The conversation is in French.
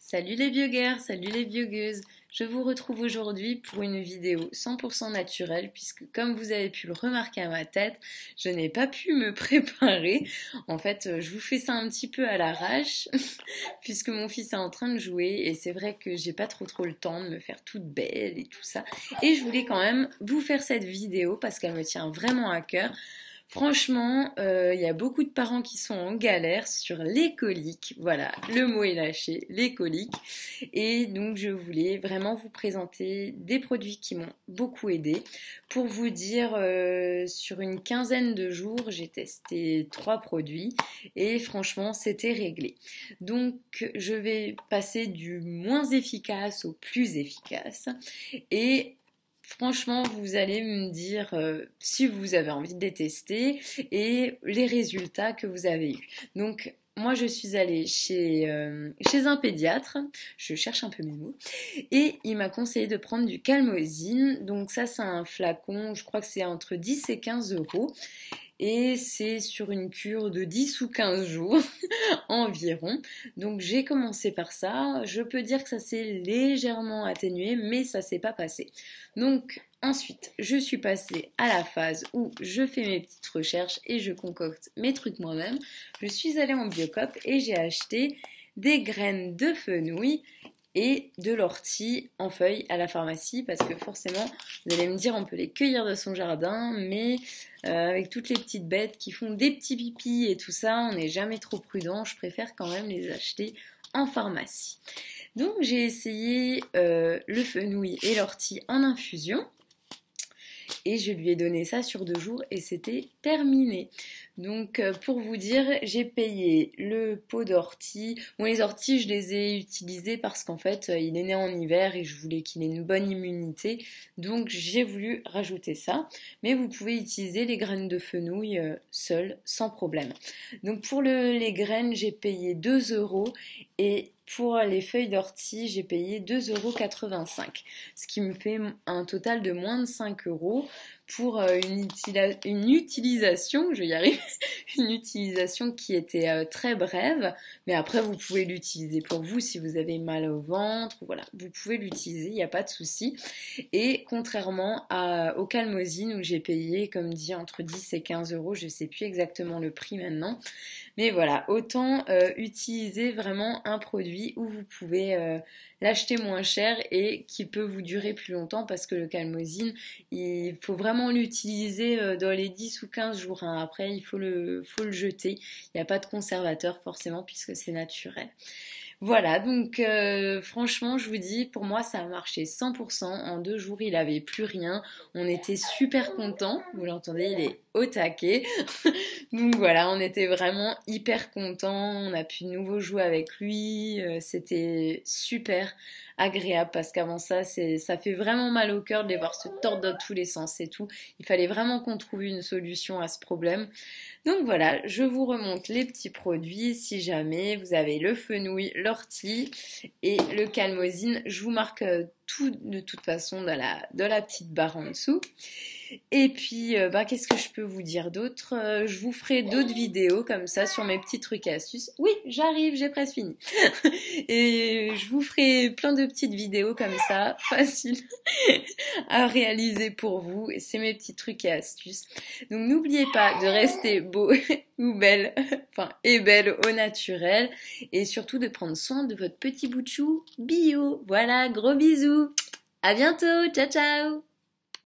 Salut les biogueurs, salut les biogueuses. Je vous retrouve aujourd'hui pour une vidéo 100% naturelle puisque comme vous avez pu le remarquer à ma tête, je n'ai pas pu me préparer. En fait, je vous fais ça un petit peu à l'arrache puisque mon fils est en train de jouer et c'est vrai que j'ai pas trop le temps de me faire toute belle et tout ça. Et je voulais quand même vous faire cette vidéo parce qu'elle me tient vraiment à cœur. Franchement, il y a beaucoup de parents qui sont en galère sur les coliques. Voilà, le mot est lâché, les coliques. Et donc, je voulais vraiment vous présenter des produits qui m'ont beaucoup aidé. Pour vous dire, sur une quinzaine de jours, j'ai testé 3 produits et franchement, c'était réglé. Donc, je vais passer du moins efficace au plus efficace. Et franchement, vous allez me dire si vous avez envie de les tester et les résultats que vous avez eus. Donc, moi, je suis allée chez un pédiatre, je cherche un peu mes mots, et il m'a conseillé de prendre du Calmosine. Donc ça, c'est un flacon, je crois que c'est entre 10 et 15 euros. Et c'est sur une cure de 10 ou 15 jours environ. Donc j'ai commencé par ça. Je peux dire que ça s'est légèrement atténué, mais ça s'est pas passé. Donc ensuite, je suis passée à la phase où je fais mes petites recherches et je concocte mes trucs moi-même. Je suis allée en Biocoop et j'ai acheté des graines de fenouil et de l'ortie en feuilles à la pharmacie parce que forcément, vous allez me dire, on peut les cueillir de son jardin, mais avec toutes les petites bêtes qui font des petits pipis et tout ça, on n'est jamais trop prudent. Je préfère quand même les acheter en pharmacie. Donc j'ai essayé le fenouil et l'ortie en infusion. Et je lui ai donné ça sur 2 jours et c'était terminé. Donc pour vous dire, j'ai payé le pot d'ortie. Bon, les orties, je les ai utilisées parce qu'en fait, il est né en hiver et je voulais qu'il ait une bonne immunité. Donc j'ai voulu rajouter ça. Mais vous pouvez utiliser les graines de fenouil seules, sans problème. Donc pour les graines, j'ai payé 2 euros et pour les feuilles d'ortie, j'ai payé 2,85 €, ce qui me fait un total de moins de 5 euros pour une utilisation, je vais y arriver, une utilisation qui était très brève, mais après vous pouvez l'utiliser pour vous si vous avez mal au ventre, voilà, vous pouvez l'utiliser, il n'y a pas de souci. Et contrairement au Calmosine où j'ai payé, comme dit, entre 10 et 15 euros, je ne sais plus exactement le prix maintenant, mais voilà, autant utiliser vraiment un produit où vous pouvez l'acheter moins cher et qui peut vous durer plus longtemps parce que le Calmosine, il faut vraiment l'utiliser dans les 10 ou 15 jours. Hein. Après, il faut le jeter. Il n'y a pas de conservateur forcément puisque c'est naturel. Voilà, donc franchement, je vous dis, pour moi, ça a marché 100%. En 2 jours, il avait plus rien. On était super contents. Vous l'entendez, il est au taquet. Donc voilà, on était vraiment hyper contents. On a pu de nouveau jouer avec lui. C'était super agréable parce qu'avant ça, ça fait vraiment mal au cœur de les voir se tordre dans tous les sens et tout. Il fallait vraiment qu'on trouve une solution à ce problème. Donc voilà, je vous remonte les petits produits si jamais vous avez le fenouil, l'ortie et le Calmosine. Je vous marque tout de toute façon dans la petite barre en dessous. Et puis, qu'est-ce que je peux vous dire d'autre? Je vous ferai d'autres vidéos comme ça sur mes petits trucs et astuces. Oui, j'arrive, j'ai presque fini. Et je vous ferai plein de petites vidéos comme ça, faciles à réaliser pour vous. Et c'est mes petits trucs et astuces. Donc n'oubliez pas de rester beau ou belle, enfin, et belle au naturel. Et surtout de prendre soin de votre petit bout de chou bio. Voilà, gros bisous. À bientôt, ciao ciao.